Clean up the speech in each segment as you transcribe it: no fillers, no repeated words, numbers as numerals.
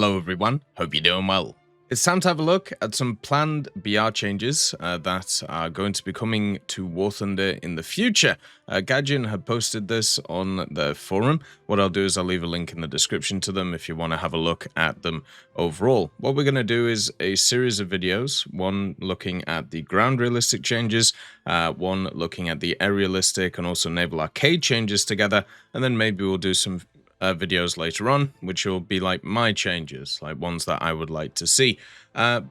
Hello everyone, hope you're doing well. It's time to have a look at some planned BR changes that are going to be coming to War Thunder in the future. Gaijin had posted this on the forum. What I'll do is I'll leave a link in the description to them if you want to have a look at them overall. What we're going to do is a series of videos, one looking at the ground realistic changes, one looking at the air realistic and also naval arcade changes together, and then maybe we'll do some videos later on, which will be like my changes, like ones that I would like to see.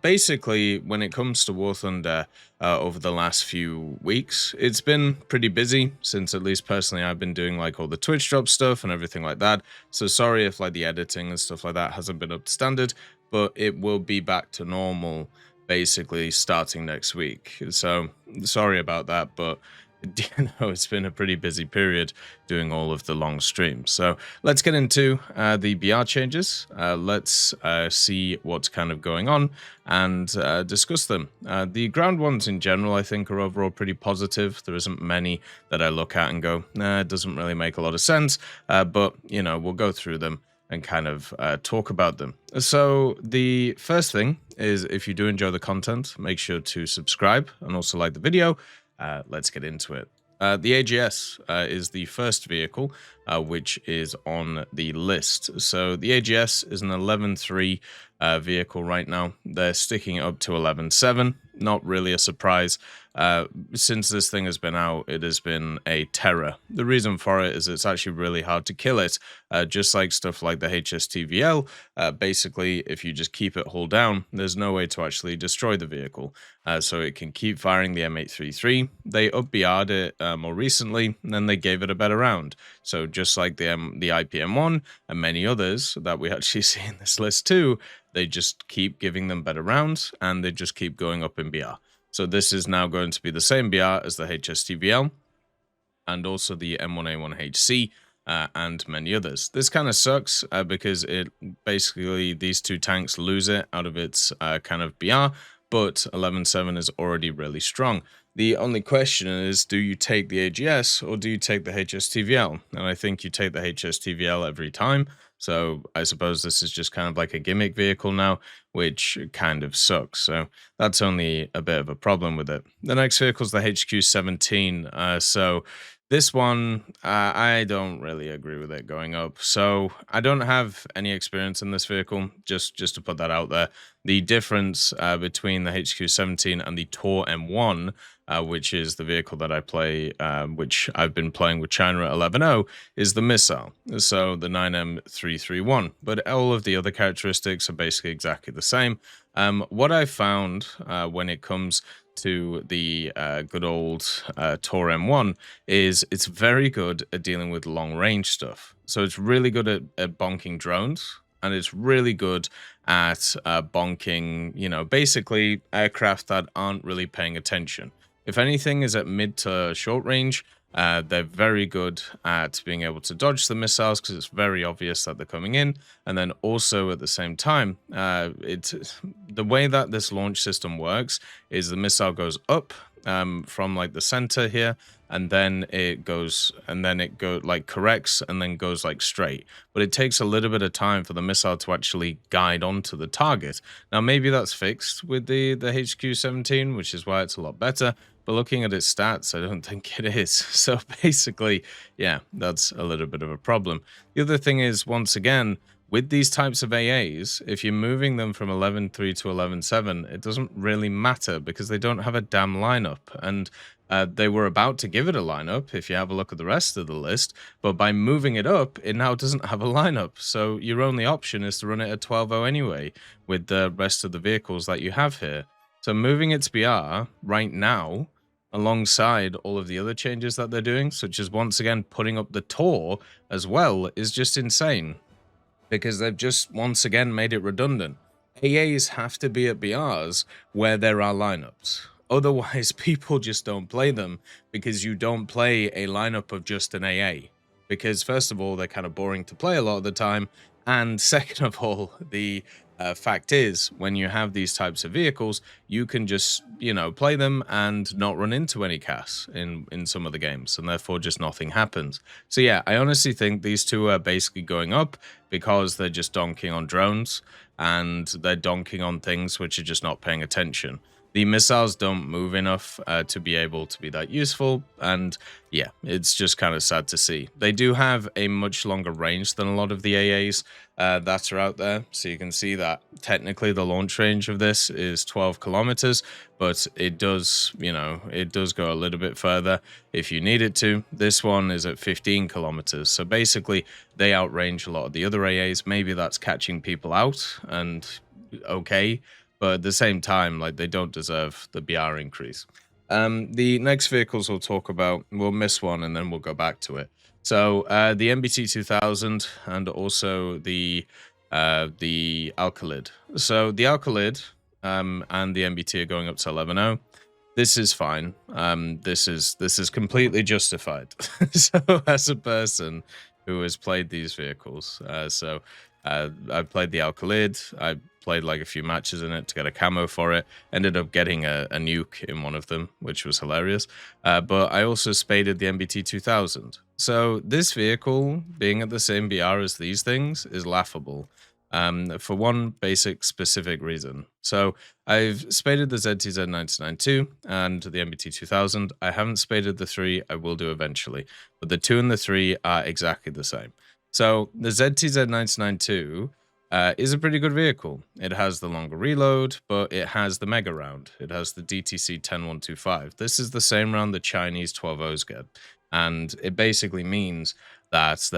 Basically, when it comes to War Thunder over the last few weeks, it's been pretty busy since, at least personally, I've been doing like all the Twitch drop stuff and everything like that. So sorry if like the editing and stuff like that hasn't been up to standard, but it will be back to normal basically starting next week. So sorry about that, but you know, it's been a pretty busy period doing all of the long streams. So let's get into the BR changes. Let's see what's kind of going on and discuss them. The ground ones in general, I think, are overall pretty positive. There isn't many that I look at and go, nah, it doesn't really make a lot of sense. But, you know, we'll go through them and kind of talk about them. So the first thing is, if you do enjoy the content, make sure to subscribe and also like the video. Let's get into it. The AGS is the first vehicle which is on the list. So the AGS is an 11.3 vehicle right now. They're sticking it up to 11.7. Not really a surprise. Since this thing has been out, it has been a terror. The reason for it is it's actually really hard to kill it. Just like stuff like the HSTVL, basically, if you just keep it hull down, there's no way to actually destroy the vehicle. So it can keep firing the M833. They up-BR'd it more recently, and then they gave it a better round. So just like the IPM1 and many others that we actually see in this list too, they just keep giving them better rounds, and they just keep going up in BR. So this is now going to be the same BR as the HSTVL, and also the M1A1HC, and many others. This kind of sucks because it basically, these two tanks lose it out of its kind of BR, but 11.7 is already really strong. The only question is, do you take the AGS or do you take the HSTVL? And I think you take the HSTVL every time. So I suppose this is just kind of like a gimmick vehicle now, which kind of sucks. So that's only a bit of a problem with it. The next vehicle is the HQ17. So this one, I don't really agree with it going up. So I don't have any experience in this vehicle, just to put that out there. The difference between the HQ17 and the Tor-M1, which is the vehicle that I play, which I've been playing with China at 11.0, is the missile. So the 9M331. But all of the other characteristics are basically exactly the same. What I found when it comes to the good old Tor-M1 is it's very good at dealing with long range stuff. So it's really good at bonking drones, and it's really good at bonking, you know, basically aircraft that aren't really paying attention. If anything is at mid to short range, they're very good at being able to dodge the missiles because it's very obvious that they're coming in. And then also at the same time, the way that this launch system works is the missile goes up from like the center here, and then it goes like corrects and then goes like straight. But it takes a little bit of time for the missile to actually guide onto the target. Now maybe that's fixed with the HQ17, which is why it's a lot better. But looking at its stats, I don't think it is. So basically, yeah, that's a little bit of a problem. The other thing is, once again, with these types of AAs, if you're moving them from 11.3 to 11.7, it doesn't really matter because they don't have a damn lineup. And they were about to give it a lineup if you have a look at the rest of the list, but by moving it up, it now doesn't have a lineup. So your only option is to run it at 12.0 anyway with the rest of the vehicles that you have here. So moving its BR right now, alongside all of the other changes that they're doing, such as once again putting up the Tor as well, is just insane. Because they've just once again made it redundant. AAs have to be at BRs where there are lineups. Otherwise, people just don't play them because you don't play a lineup of just an AA. Because first of all, they're kind of boring to play a lot of the time, And second of all, the fact is, when you have these types of vehicles, you can just, play them and not run into any CAS in some of the games, and therefore just nothing happens. So yeah, I honestly think these two are basically going up because they're just donking on drones, and they're donking on things which are just not paying attention. The missiles don't move enough to be able to be that useful, and yeah, it's just kind of sad to see. They do have a much longer range than a lot of the AAs that are out there, so you can see that technically the launch range of this is 12 kilometers, but it does, it does go a little bit further if you need it to. This one is at 15 kilometers, so basically they outrange a lot of the other AAs. Maybe that's catching people out, and okay, but at the same time, like, they don't deserve the BR increase. The next vehicles we'll talk about, we'll miss one and then we'll go back to it. So the MBT 2000 and also the Al-Khalid. So the Al-Khalid and the MBT are going up to 11.0. This is fine. This is completely justified. So as a person who has played these vehicles, I played the Al-Khalid. I played like a few matches in it to get a camo for it. Ended up getting a nuke in one of them, which was hilarious. But I also spaded the MBT 2000. So this vehicle being at the same BR as these things is laughable. For one basic specific reason. So I've spaded the ZTZ992 and the MBT 2000. I haven't spaded the 3. I will do eventually. But the 2 and the 3 are exactly the same. So the ZTZ992 is a pretty good vehicle. It has the longer reload, but it has the mega round. It has the DTC 10125. This is the same round the Chinese 12-0s get. And it basically means that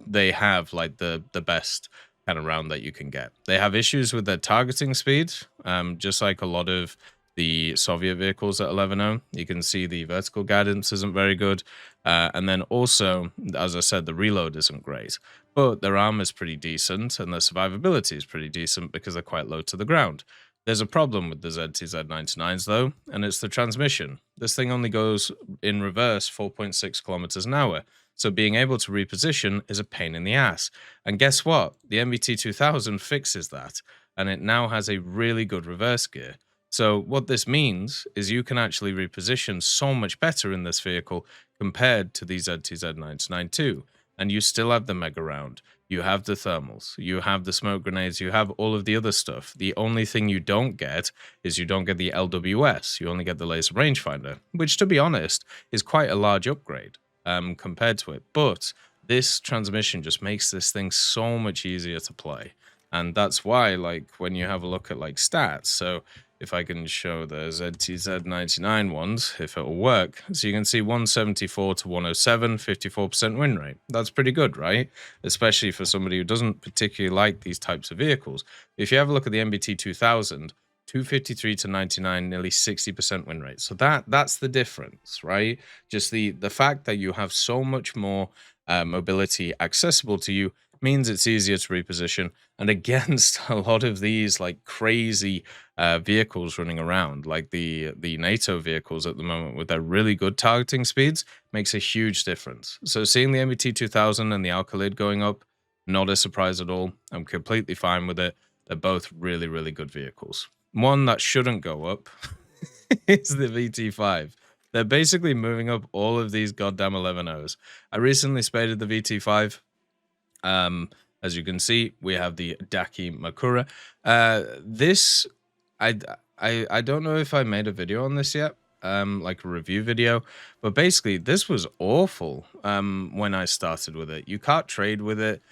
they have like the best kind of round that you can get. They have issues with their targeting speed, just like a lot of the Soviet vehicles at 11.0. You can see the vertical guidance isn't very good. And then also, as I said, the reload isn't great. But their armor is pretty decent, and their survivability is pretty decent because they're quite low to the ground. There's a problem with the ZTZ99s, though, and it's the transmission. This thing only goes in reverse 4.6 kilometers an hour. So being able to reposition is a pain in the ass. And guess what? The MBT 2000 fixes that, and it now has a really good reverse gear. So what this means is you can actually reposition so much better in this vehicle compared to the ZTZ992. And you still have the mega round, you have the thermals, you have the smoke grenades, you have all of the other stuff. The only thing you don't get is you don't get the LWS, you only get the laser rangefinder, which, to be honest, is quite a large upgrade compared to it. But this transmission just makes this thing so much easier to play. And that's why, like, when you have a look at like stats, so if I can show the ZTZ99 ones, if it'll work. So you can see 174 to 107, 54% win rate. That's pretty good, right? Especially for somebody who doesn't particularly like these types of vehicles. If you have a look at the MBT 2000, 253 to 99, nearly 60% win rate. So that's the difference, right? Just the fact that you have so much more mobility accessible to you means it's easier to reposition. And against a lot of these like crazy vehicles running around, like the NATO vehicles at the moment with their really good targeting speeds, makes a huge difference. So seeing the MBT 2000 and the Al-Khalid going up, not a surprise at all. I'm completely fine with it. They're both really, really good vehicles. One that shouldn't go up is the VT5. They're basically moving up all of these goddamn 11.0s. I recently spaded the VT5. As you can see, we have the Daki Makura. This, I don't know if I made a video on this yet, like a review video, but basically this was awful when I started with it. You can't trade with it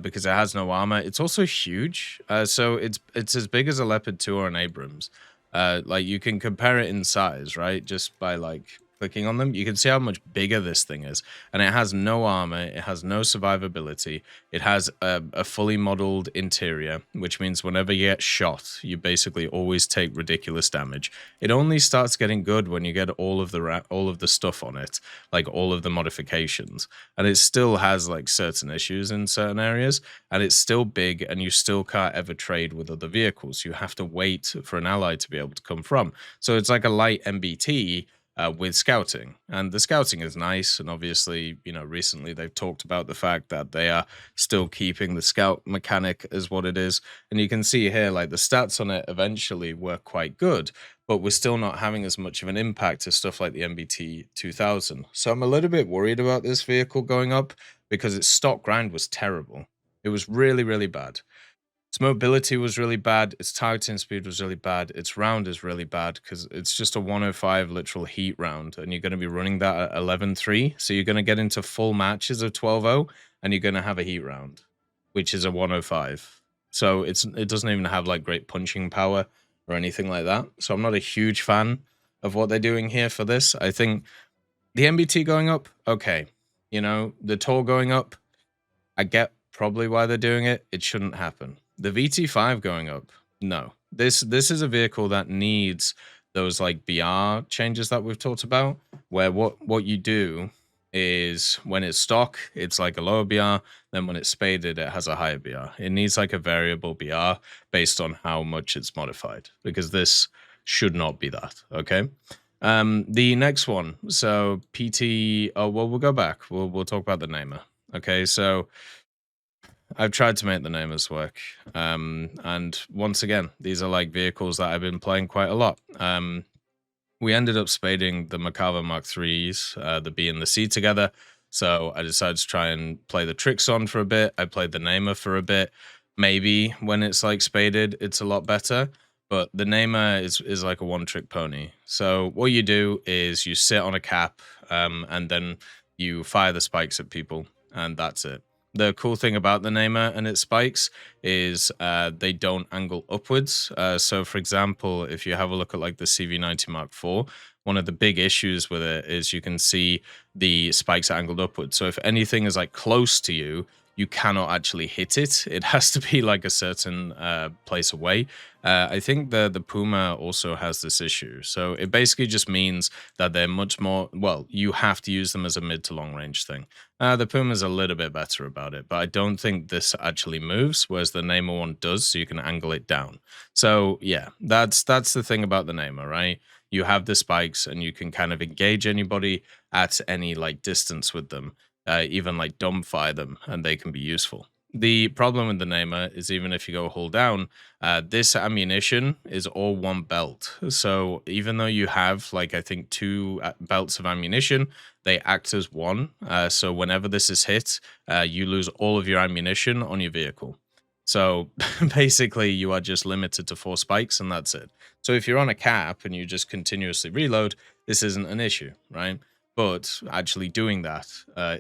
because it has no armor. It's also huge, so it's as big as a Leopard 2 or an Abrams. Like, you can compare it in size, right? Just by like clicking on them, you can see how much bigger this thing is. And it has no armor, it has no survivability, it has a fully modeled interior, which means whenever you get shot, you basically always take ridiculous damage. It only starts getting good when you get all of the stuff on it, like all of the modifications. And it still has like certain issues in certain areas, and it's still big, and you still can't ever trade with other vehicles. You have to wait for an ally to be able to come from. So it's like a light MBT, with scouting. And the scouting is nice. And obviously, you know, recently they've talked about the fact that they are still keeping the scout mechanic as what it is. And you can see here, like the stats on it eventually were quite good, but we're still not having as much of an impact as stuff like the MBT 2000. So I'm a little bit worried about this vehicle going up because its stock grind was terrible. It was really, really bad. Its mobility was really bad. Its targeting speed was really bad. Its round is really bad because it's just a 105 literal heat round, and you're going to be running that at 11.3. So you're going to get into full matches of 12.0, and you're going to have a heat round, which is a 105. So it doesn't even have like great punching power or anything like that. So I'm not a huge fan of what they're doing here for this. I think the MBT going up, okay. You know, the Tor going up, I get probably why they're doing it. It shouldn't happen. The VT5 going up, no. This is a vehicle that needs those like BR changes that we've talked about, where what you do is when it's stock, it's like a lower BR, then when it's spaded, it has a higher BR. It needs like a variable BR based on how much it's modified, because this should not be that, okay? The next one, so PT, oh, well, we'll go back. We'll talk about the namer. Okay, so I've tried to make the namers work. And once again, these are like vehicles that I've been playing quite a lot. We ended up spading the Merkava Mk.3s, the B and the C together. So I decided to try and play the tricks on for a bit. I played the namer for a bit. Maybe when it's like spaded, it's a lot better. But the namer is like a one-trick pony. So what you do is you sit on a cap, and then you fire the spikes at people, and that's it. The cool thing about the namer and its spikes is they don't angle upwards. So, for example, if you have a look at like the CV90 Mark IV, one of the big issues with it is you can see the spikes are angled upwards. So if anything is like close to you, you cannot actually hit it. It has to be like a certain place away. I think the Puma also has this issue. So it basically just means that they're much more, well, you have to use them as a mid to long range thing. The Puma's a little bit better about it, but I don't think this actually moves, whereas the Namer one does, so you can angle it down. So yeah, that's the thing about the Namer, right? You have the spikes and you can kind of engage anybody at any like distance with them. Even like dumbfire them, and they can be useful. The problem with the Namer is even if you go hold down, this ammunition is all one belt. So even though you have like I think two belts of ammunition, they act as one. So whenever this is hit, you lose all of your ammunition on your vehicle. So basically you are just limited to 4 spikes and that's it. So if you're on a cap and you just continuously reload, this isn't an issue, right? But actually doing that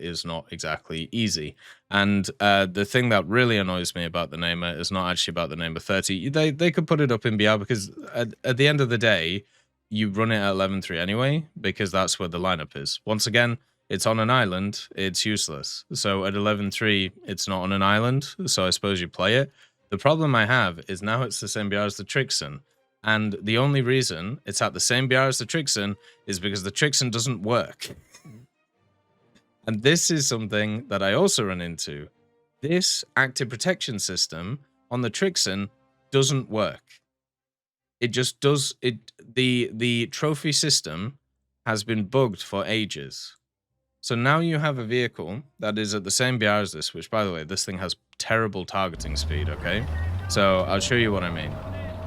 is not exactly easy. And the thing that really annoys me about the Namer is not actually about the Namer 30. They could put it up in BR because at the end of the day, you run it at 11.3 anyway, because that's where the lineup is. Once again, it's on an island, it's useless. So at 11.3, it's not on an island, so I suppose you play it. The problem I have is now it's the same BR as the Trixon. And the only reason it's at the same BR as the Trixon is because the Trixon doesn't work. And this is something that I also run into. This active protection system on the Trixon doesn't work. It just does it. The trophy system has been bugged for ages. So now you have a vehicle that is at the same BR as this, which by the way, this thing has terrible targeting speed, okay? So I'll show you what I mean.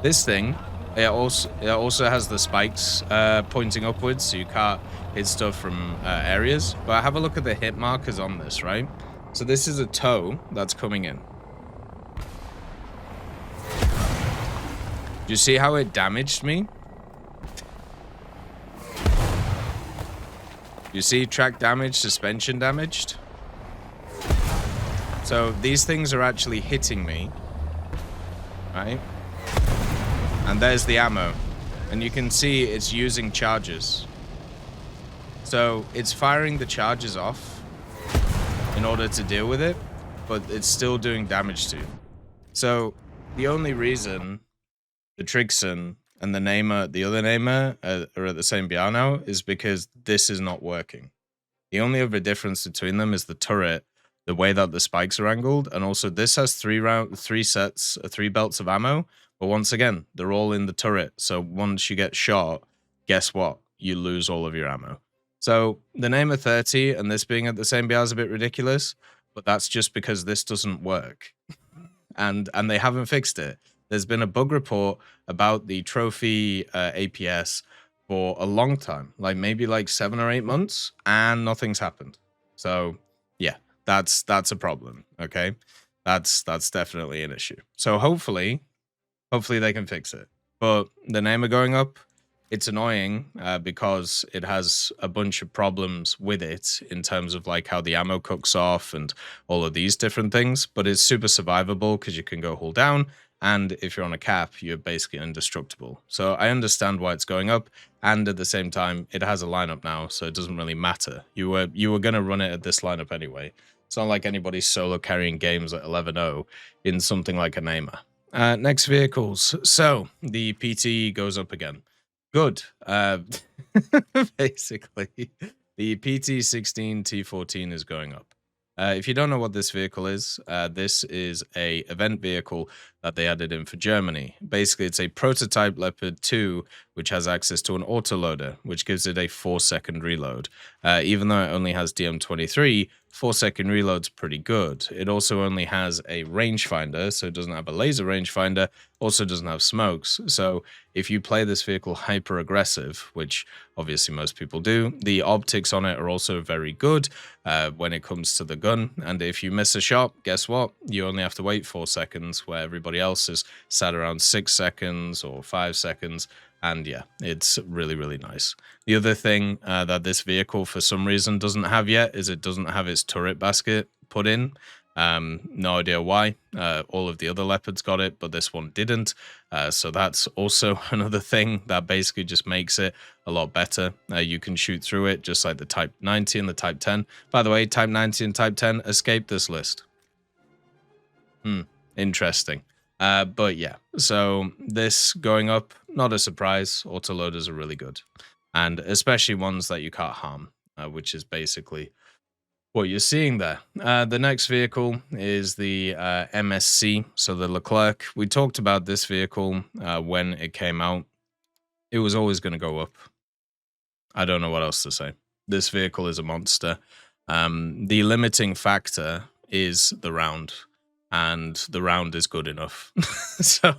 This thing, it also has the spikes pointing upwards, so you can't hit stuff from areas. But have a look at the hit markers on this, right? So this is a toe that's coming in. Do you see how it damaged me? You see track damage, suspension damaged? So these things are actually hitting me, right? And there's the ammo. And you can see it's using charges. So it's firing the charges off in order to deal with it, but it's still doing damage to you. So the only reason the Trixon and the Namer, the other Namer, are at the same BR now is because this is not working. The only other difference between them is the turret, the way that the spikes are angled, and also this has three belts of ammo. But once again, they're all in the turret. So once you get shot, guess what? you lose all of your ammo. So the name of 30 and this being at the same BR is a bit ridiculous, but that's just because this doesn't work. And they haven't fixed it. There's been a bug report about the trophy APS for a long time, like maybe like 7 or 8 months, and nothing's happened. So yeah, that's a problem. Okay, that's definitely an issue. So hopefully they can fix it. But the name of going up, it's annoying because it has a bunch of problems with it in terms of like how the ammo cooks off and all of these different things. But it's super survivable because you can go hold down, and if you're on a cap, you're basically indestructible. So I understand why it's going up, and at the same time, it has a lineup now, so it doesn't really matter. You were going to run it at this lineup anyway. It's not like anybody's solo carrying games at 11-0 in something like a Namer. Next vehicles. So the PT goes up again. Good. Basically, the PT16 T14 is going up. If you don't know what this vehicle is, this is a event vehicle that they added in for Germany. Basically, it's a prototype Leopard 2, which has access to an autoloader, which gives it a 4-second reload. Even though it only has DM23, 4-second reload's pretty good. It also only has a rangefinder, so it doesn't have a laser rangefinder, also doesn't have smokes. So if you play this vehicle hyper aggressive, which obviously most people do, the optics on it are also very good when it comes to the gun. And if you miss a shot, guess what? You only have to wait 4 seconds, where everybody else is sat around 6 seconds or 5 seconds. And yeah, it's really, really nice. The other thing that this vehicle for some reason doesn't have yet is it doesn't have its turret basket put in. No idea why. All of the other Leopards got it, but this one didn't. So that's also another thing that basically just makes it a lot better. You can shoot through it just like the Type 90 and the Type 10. By the way, Type 90 and Type 10 escaped this list. Interesting. But yeah, so this going up, not a surprise. Autoloaders are really good. And especially ones that you can't harm, which is basically what you're seeing there. The next vehicle is the MSC, so the Leclerc. We talked about this vehicle when it came out. It was always going to go up. I don't know what else to say. This vehicle is a monster. The limiting factor is the round, and the round is good enough. so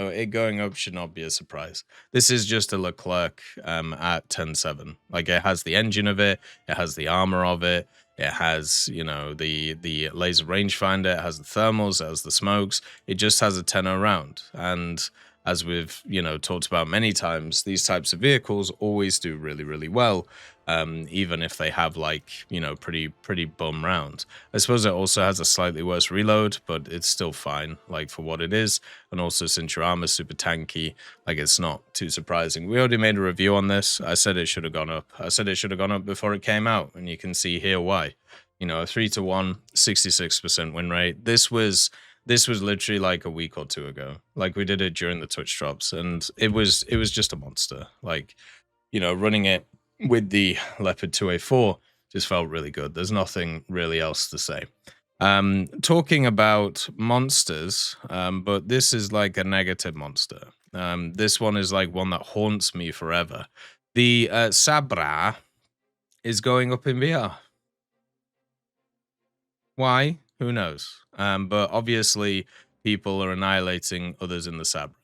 it going up should not be a surprise. This is just a Leclerc at 10.7. Like, it has the engine of it, it has the armor of it, it has, you know, the laser rangefinder, it has the thermals, it has the smokes. It just has a 10.0 round. And as we've, you know, talked about many times, these types of vehicles always do really, really well, even if they have, like, you know, pretty bum rounds. I suppose it also has a slightly worse reload, but it's still fine, like, for what it is. And also, since your armor's super tanky, like, it's not too surprising. We already made a review on this. I said it should have gone up. I said it should have gone up before it came out, and you can see here why. You know, a 3-1, 66% win rate. This was literally like a week or two ago. Like, we did it during the Twitch drops, and it was just a monster. Like, you know, running it with the Leopard 2A4 just felt really good. There's nothing really else to say. Talking about monsters, but this is like a negative monster. This one is like one that haunts me forever. The Sabra is going up in VR. Why? Who knows? But obviously, people are annihilating others in the Sabra.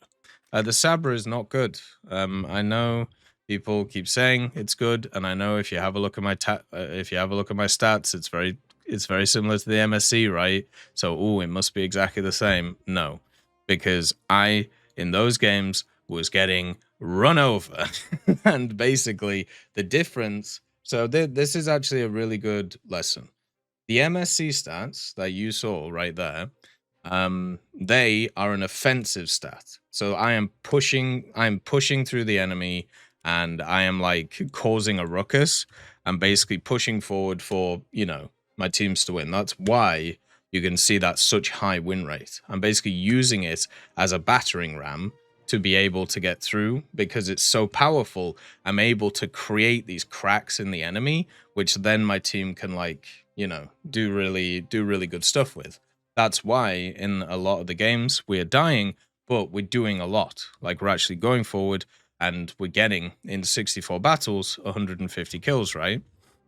The Sabra is not good. I know people keep saying it's good, and I know if you have a look at my stats, it's very similar to the MSC, right? So, it must be exactly the same. No, because I in those games was getting run over, and basically the difference. So this is actually a really good lesson. The MSC stats that you saw right there, they are an offensive stat. So I am pushing through the enemy, and I am like causing a ruckus. I'm basically pushing forward for, you know, my teams to win. That's why you can see that such high win rate. I'm basically using it as a battering ram to be able to get through, because it's so powerful. I'm able to create these cracks in the enemy, which then my team can, like, you know, do really good stuff with. That's why in a lot of the games we're dying, but we're doing a lot. Like, we're actually going forward and we're getting, in 64 battles, 150 kills, right?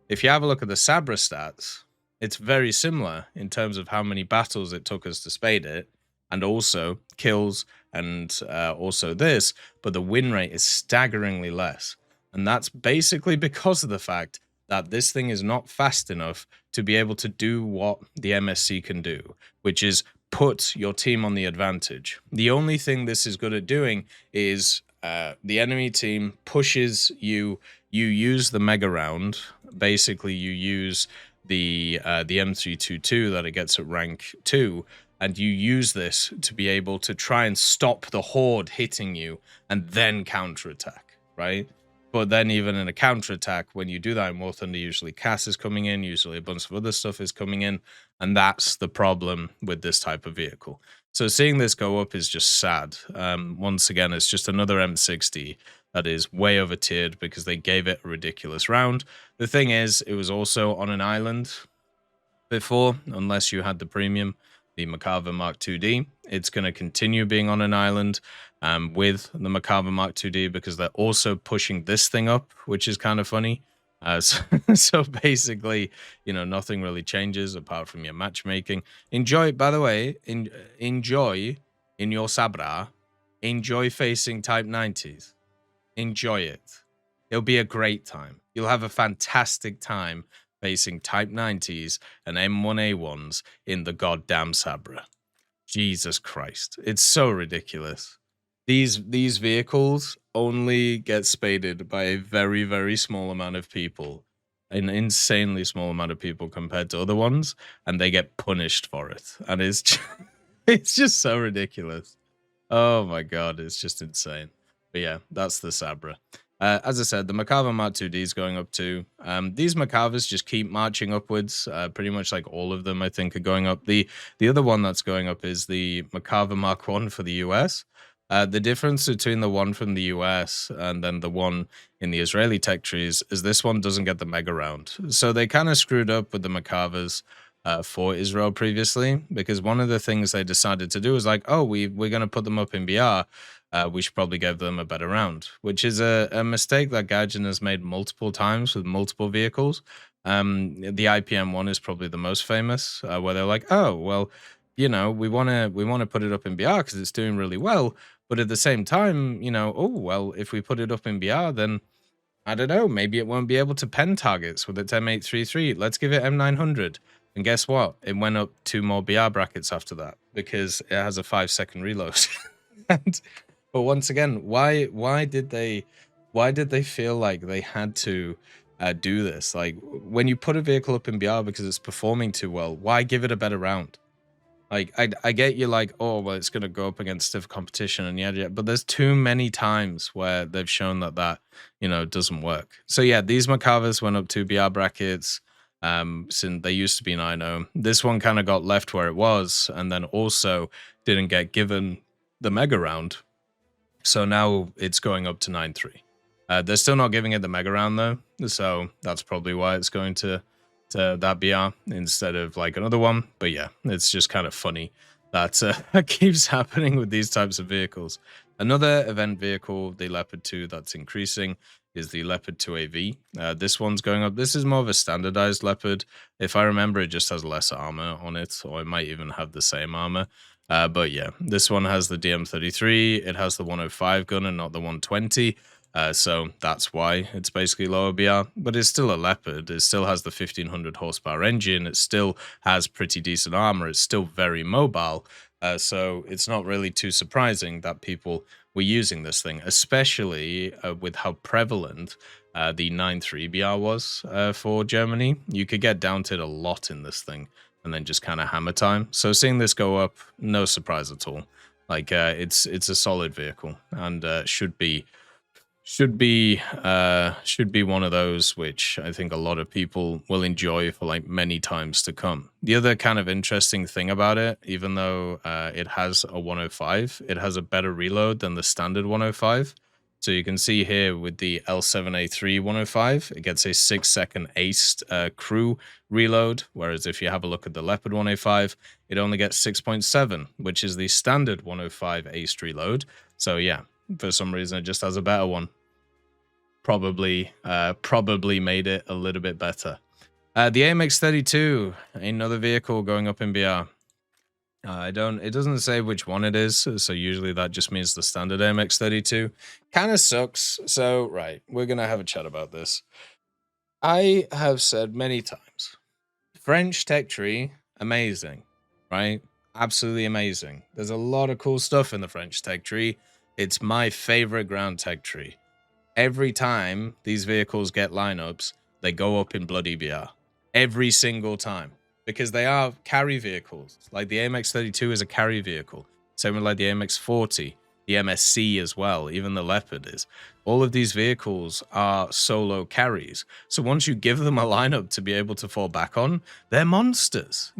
If you have a look at the Sabra stats, it's very similar in terms of how many battles it took us to spade it, and also kills, and also this, but the win rate is staggeringly less. And that's basically because of the fact that this thing is not fast enough to be able to do what the MSC can do, which is put your team on the advantage. The only thing this is good at doing is the enemy team pushes you. You use the mega round. Basically, you use the M322 that it gets at rank 2, and you use this to be able to try and stop the horde hitting you and then counterattack, right? But then even in a counterattack, when you do that in War Thunder, usually Cass is coming in, usually a bunch of other stuff is coming in, and that's the problem with this type of vehicle. So seeing this go up is just sad. Once again, it's just another M60 that is way over tiered because they gave it a ridiculous round. The thing is, it was also on an island before, unless you had the premium, the Merkava Mk.2D. It's going to continue being on an island with the Merkava Mk.2D because they're also pushing this thing up, which is kind of funny. So basically, nothing really changes apart from your matchmaking. Enjoy, by the way, enjoy in your Sabra, enjoy facing Type 90s. Enjoy it. It'll be a great time. You'll have a fantastic time facing Type 90s and M1A1s in the goddamn Sabra. Jesus Christ. It's so ridiculous. These vehicles only get spaded by a very, very small amount of people. An insanely small amount of people compared to other ones, and they get punished for it. And it's just so ridiculous. Oh my god, it's just insane. But yeah, that's the Sabra. As I said, the Merkava Mk.2D is going up too. These Merkavas just keep marching upwards. Pretty much like all of them, I think, are going up. The other one that's going up is the Merkava Mk.1 for the US. The difference between the one from the US and then the one in the Israeli tech trees is this one doesn't get the mega round. So they kind of screwed up with the Merkavas for Israel previously, because one of the things they decided to do was like, oh, we're going to put them up in BR. We should probably give them a better round, which is a mistake that Gaijin has made multiple times with multiple vehicles. The IPM1 is probably the most famous, where they're like, oh, well, we want to put it up in BR because it's doing really well. But at the same time, oh, well, if we put it up in BR, then I don't know, maybe it won't be able to pen targets with its M833. Let's give it M900. And guess what? It went up 2 more BR brackets after that because it has a 5-second reload. But once again, why did they feel like they had to do this? Like, when you put a vehicle up in BR because it's performing too well, why give it a better round? Like, I get you like, oh, well, it's going to go up against stiff competition and yeah, but there's too many times where they've shown that doesn't work. So yeah, these Merkavas went up 2 BR brackets. Since they used to be 9.0. This one kind of got left where it was, and then also didn't get given the mega round. So now it's going up to 9.3. They're still not giving it the mega round though, so that's probably why it's going to that BR instead of like another one. But yeah, it's just kind of funny that keeps happening with these types of vehicles. Another event vehicle, the Leopard 2, that's increasing is the Leopard 2AV. This one's going up. This is more of a standardized Leopard. If I remember, it just has less armor on it, or it might even have the same armor. But yeah, this one has the DM33. It has the 105 gun and not the 120. So that's why it's basically lower BR, but it's still a Leopard. It still has the 1500 horsepower engine. It still has pretty decent armor. It's still very mobile. So it's not really too surprising that people were using this thing, especially with how prevalent the 9.3 BR was for Germany. You could get downed a lot in this thing and then just kind of hammer time. So seeing this go up, no surprise at all. Like, it's a solid vehicle and should be one of those which I think a lot of people will enjoy for like many times to come. The other kind of interesting thing about it, even though it has a 105, it has a better reload than the standard 105. So you can see here with the L7A3 105, it gets a 6-second aced crew reload, whereas if you have a look at the Leopard 105, it only gets 6.7, which is the standard 105 aced reload. So yeah, For some reason, it just has a better one. Probably made it a little bit better. The AMX-32, another vehicle going up in BR. It doesn't say which one it is, so usually that just means the standard AMX-32. Kind of sucks. So, right, we're going to have a chat about this. I have said many times, French tech tree, amazing, right? Absolutely amazing. There's a lot of cool stuff in the French tech tree. It's my favorite ground tech tree. Every time these vehicles get lineups, they go up in bloody BR. Every single time. Because they are carry vehicles. Like the AMX-32 is a carry vehicle. Same with like the AMX-40, the MSC as well, even the Leopard is. All of these vehicles are solo carries. So once you give them a lineup to be able to fall back on, they're monsters.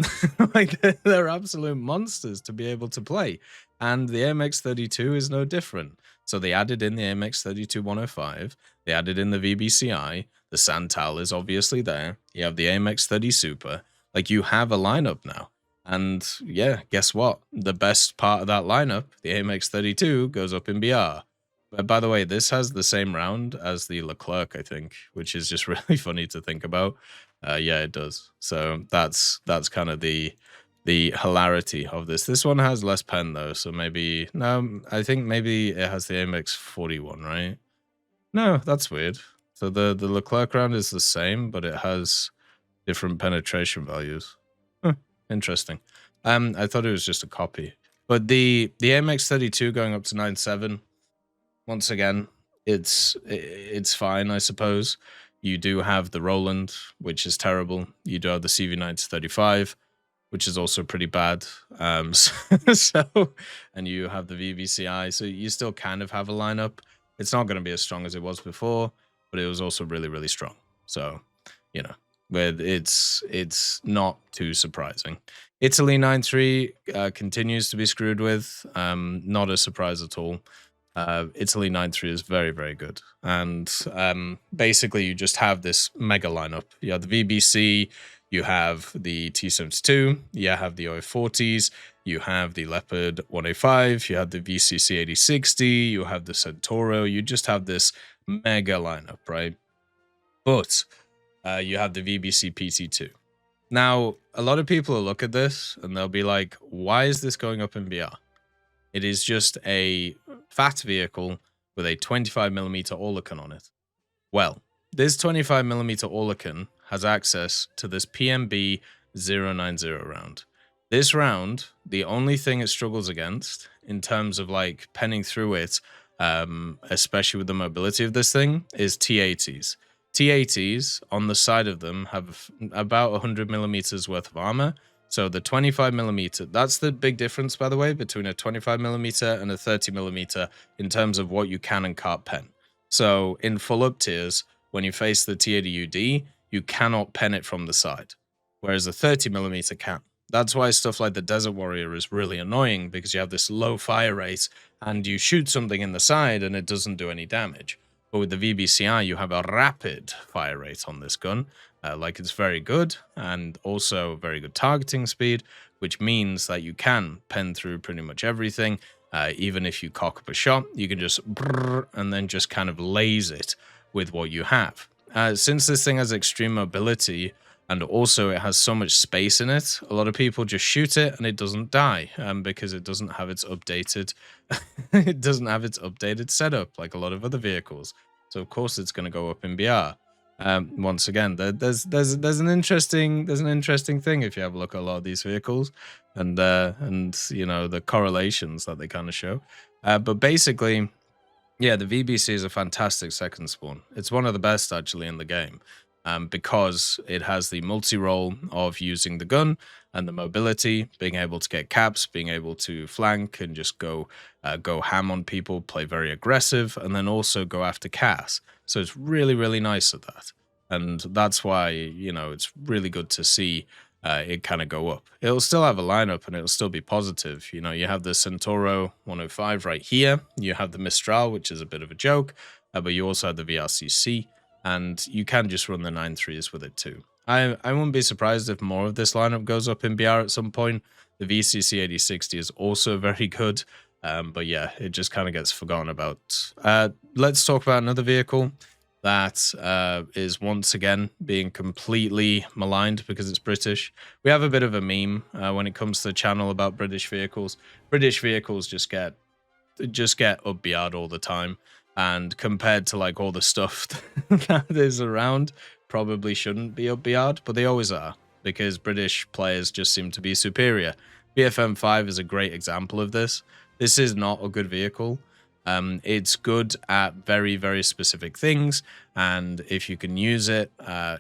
Like they're absolute monsters to be able to play. And the AMX-32 is no different. So they added in the AMX-32 105, they added in the VBCI, the Santal is obviously there, you have the AMX-30 Super, like you have a lineup now. And yeah, guess what? The best part of that lineup, the AMX-32, goes up in BR. But by the way, this has the same round as the Leclerc, I think, which is just really funny to think about. Yeah, it does. So that's kind of the hilarity of this. This one has less pen though, so maybe no. I think maybe it has the AMX-41, right? No, that's weird. So the Leclerc round is the same, but it has different penetration values. Huh, interesting. I thought it was just a copy. But the AMX-32 going up to 9.7. Once again, it's fine, I suppose. You do have the Roland, which is terrible. You do have the CV9-35. Which is also pretty bad. And you have the VBCI, so you still kind of have a lineup. It's not going to be as strong as it was before, but it was also really, really strong. So, you know, it's not too surprising. Italy 9.3 continues to be screwed with. Not a surprise at all. Italy 9.3 is very, very good. And basically, you just have this mega lineup. You have the VBC, you have the T72, you have the OF40s, you have the Leopard 105, you have the VCC 8060, you have the Centauro. You just have this mega lineup, right? But you have the VBC PT2. Now, a lot of people will look at this and they'll be like, why is this going up in BR? It is just a fat vehicle with a 25mm Oerlikon on it. Well, this 25mm Oerlikon has access to this PMB 090 round. This round, the only thing it struggles against in terms of like penning through it, especially with the mobility of this thing, is T80s. T80s on the side of them have about 100mm worth of armor. So the 25mm, that's the big difference, by the way, between a 25mm and a 30mm in terms of what you can and can't pen. So in full up tiers, when you face the T80UD, you cannot pen it from the side, whereas a 30mm can. That's why stuff like the Desert Warrior is really annoying, because you have this low fire rate and you shoot something in the side and it doesn't do any damage. But with the VBCI, you have a rapid fire rate on this gun. Like it's very good, and also very good targeting speed, which means that you can pen through pretty much everything. Even if you cock up a shot, you can just brrr, and then just kind of laze it with what you have. Since this thing has extreme mobility, and also it has so much space in it, a lot of people just shoot it and it doesn't die, because it doesn't have its updated it doesn't have its updated setup like a lot of other vehicles. So of course it's going to go up in BR. Once again, there's an interesting thing if you have a look at a lot of these vehicles, and you know, the correlations that they kind of show. But basically, yeah, the VBC is a fantastic second spawn. It's one of the best actually in the game, because it has the multi-role of using the gun and the mobility, being able to get caps, being able to flank and just go ham on people, play very aggressive, and then also go after Cass. So it's really, really nice at that. And that's why, you know, it's really good to see it kind of go up. It'll still have a lineup and it'll still be positive. You know, you have the Centauro 105 right here. You have the Mistral, which is a bit of a joke, but you also have the VRCC, and you can just run the 9.3s with it too. I wouldn't be surprised if more of this lineup goes up in BR at some point. The VCC 8060 is also very good. But yeah, it just kind of gets forgotten about. Let's talk about another vehicle that is once again being completely maligned because it's British. We have a bit of a meme when it comes to the channel about British vehicles. British vehicles just get up-BR'd all the time, and compared to like all the stuff that is around, probably shouldn't be up-BR'd, but they always are because British players just seem to be superior. BFM5 is a great example of this. This is not a good vehicle. It's good at very, very specific things, and if you can use it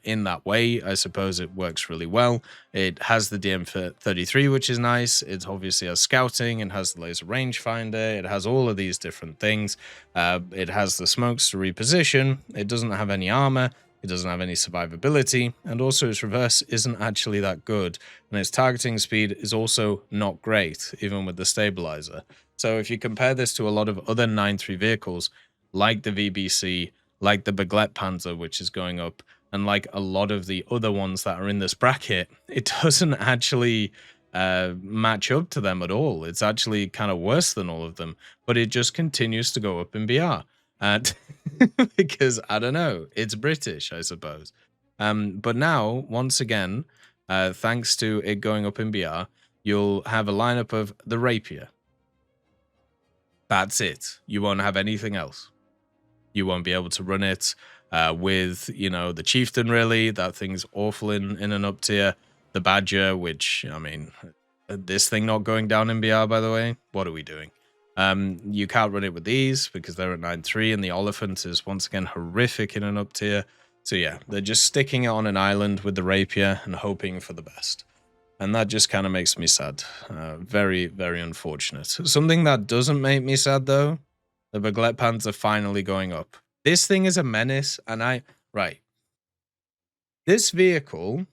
in that way, I suppose it works really well. It has the DM33, which is nice. It obviously has scouting, it has the laser rangefinder, it has all of these different things. It has the smokes to reposition, it doesn't have any armor, it doesn't have any survivability, and also its reverse isn't actually that good, and its targeting speed is also not great, even with the stabilizer. So if you compare this to a lot of other 9.3 vehicles, like the VBC, like the Begleitpanzer, which is going up, and like a lot of the other ones that are in this bracket, it doesn't actually match up to them at all. It's actually kind of worse than all of them, but it just continues to go up in BR. Because, I don't know, it's British, I suppose. But now, once again, thanks to it going up in BR, you'll have a lineup of the Rapier. That's it. You won't have anything else. You won't be able to run it with, you know, the Chieftain, really. That thing's awful in an up tier. The Badger, which, I mean, this thing not going down in BR, by the way. What are we doing? You can't run it with these because they're at 9.3, and the Oliphant is once again horrific in an up tier. So yeah, they're just sticking it on an island with the Rapier and hoping for the best. And that just kind of makes me sad. Very, very unfortunate. Something that doesn't make me sad, though, the Begleitpanzer finally going up. This thing is a menace, and right. This vehicle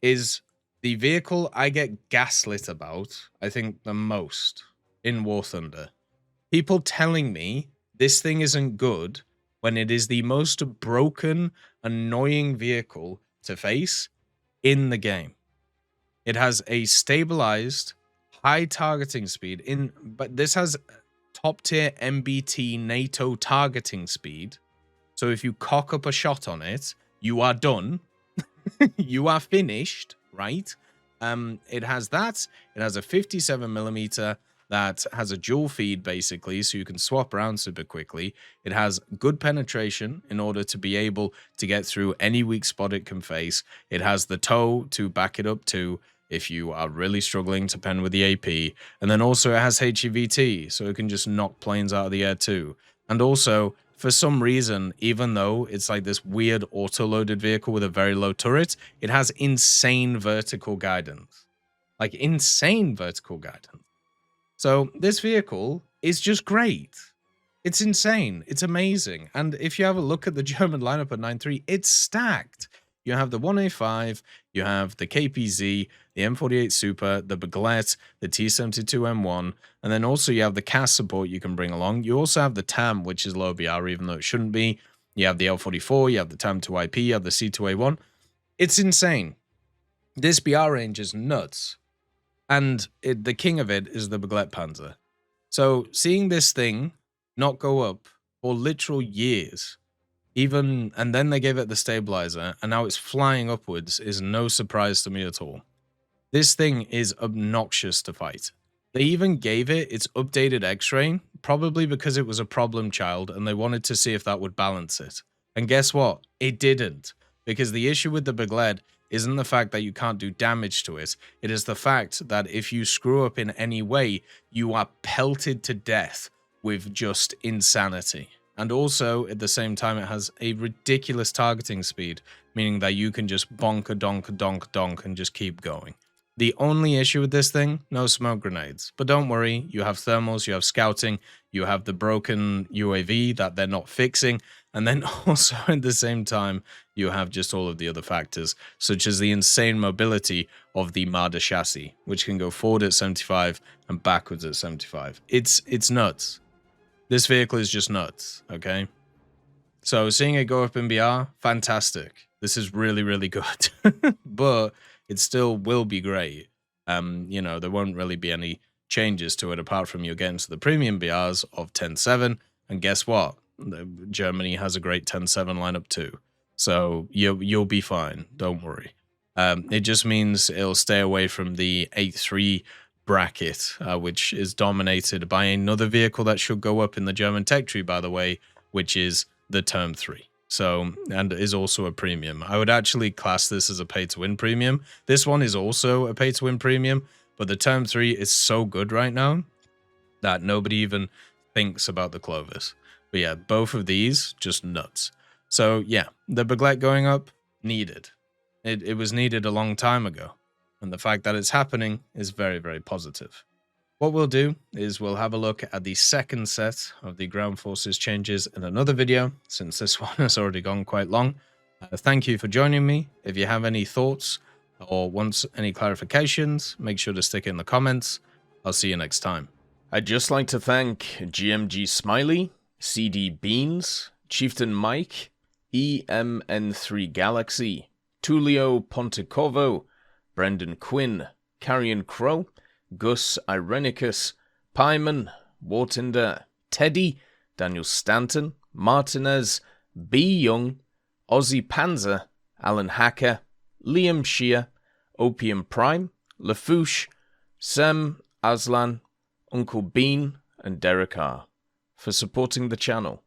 is the vehicle I get gaslit about, I think, the most in War Thunder. People telling me this thing isn't good when it is the most broken, annoying vehicle to face in the game. It has a stabilized, high targeting speed, but this has top tier MBT NATO targeting speed. So if you cock up a shot on it, you are done. You are finished, right? It has that. It has a 57mm that has a dual feed, basically, so you can swap around super quickly. It has good penetration in order to be able to get through any weak spot it can face. It has the tow to back it up to if you are really struggling to pen with the AP. And then also it has HEVT, so it can just knock planes out of the air too. And also, for some reason, even though it's like this weird auto-loaded vehicle with a very low turret, it has insane vertical guidance. Like, insane vertical guidance. So this vehicle is just great. It's insane. It's amazing. And if you have a look at the German lineup at 9.3, it's stacked. You have the 1A5, you have the KPZ, the M48 Super, the Begleit, the T72 M1, and then also you have the CAS support you can bring along. You also have the TAM, which is low BR, even though it shouldn't be. You have the L44, you have the TAM2IP, you have the C2A1. It's insane. This BR range is nuts. And the king of it is the Begleitpanzer. So seeing this thing not go up for literal years, and then they gave it the stabilizer, and now it's flying upwards, is no surprise to me at all. This thing is obnoxious to fight. They even gave it its updated X-ray, probably because it was a problem child, and they wanted to see if that would balance it. And guess what? It didn't. Because the issue with the Begleit isn't the fact that you can't do damage to it. It is the fact that if you screw up in any way, you are pelted to death with just insanity. And also, at the same time, it has a ridiculous targeting speed, meaning that you can just bonk a donk, donk, donk, and just keep going. The only issue with this thing, no smoke grenades. But don't worry, you have thermals, you have scouting, you have the broken UAV that they're not fixing, and then also at the same time, you have just all of the other factors, such as the insane mobility of the Marder chassis, which can go forward at 75 and backwards at 75. It's nuts. This vehicle is just nuts, okay? So seeing it go up in BR, fantastic. This is really, really good. But it still will be great. You know, there won't really be any changes to it apart from you're getting to the premium BRs of 10.7. And guess what? Germany has a great 10.7 lineup too. So you'll be fine. Don't worry. It just means it'll stay away from the 8.3 bracket, which is dominated by another vehicle that should go up in the German tech tree, by the way, which is the Term 3. So, and is also a premium. I would actually class this as a pay-to-win premium. This one is also a pay-to-win premium, but the Term 3 is so good right now that nobody even thinks about the Clovis. But yeah, both of these, just nuts. So yeah, the Begleit going up, needed. It was needed a long time ago. And the fact that it's happening is very, very positive. What we'll do is we'll have a look at the second set of the ground forces changes in another video, since this one has already gone quite long. Thank you for joining me. If you have any thoughts or want any clarifications, make sure to stick it in the comments. I'll see you next time. I'd just like to thank GMG Smiley, CD Beans, Chieftain Mike, EMN3 Galaxy, Tulio Pontecorvo, Brendan Quinn, Carrion Crow, Gus Irenicus, Pyman, Wartinder, Teddy, Daniel Stanton, Martinez, B. Young, Ozzy Panzer, Alan Hacker, Liam Shear, Opium Prime, Lafouche, Sem, Aslan, Uncle Bean, and Derek R. for supporting the channel.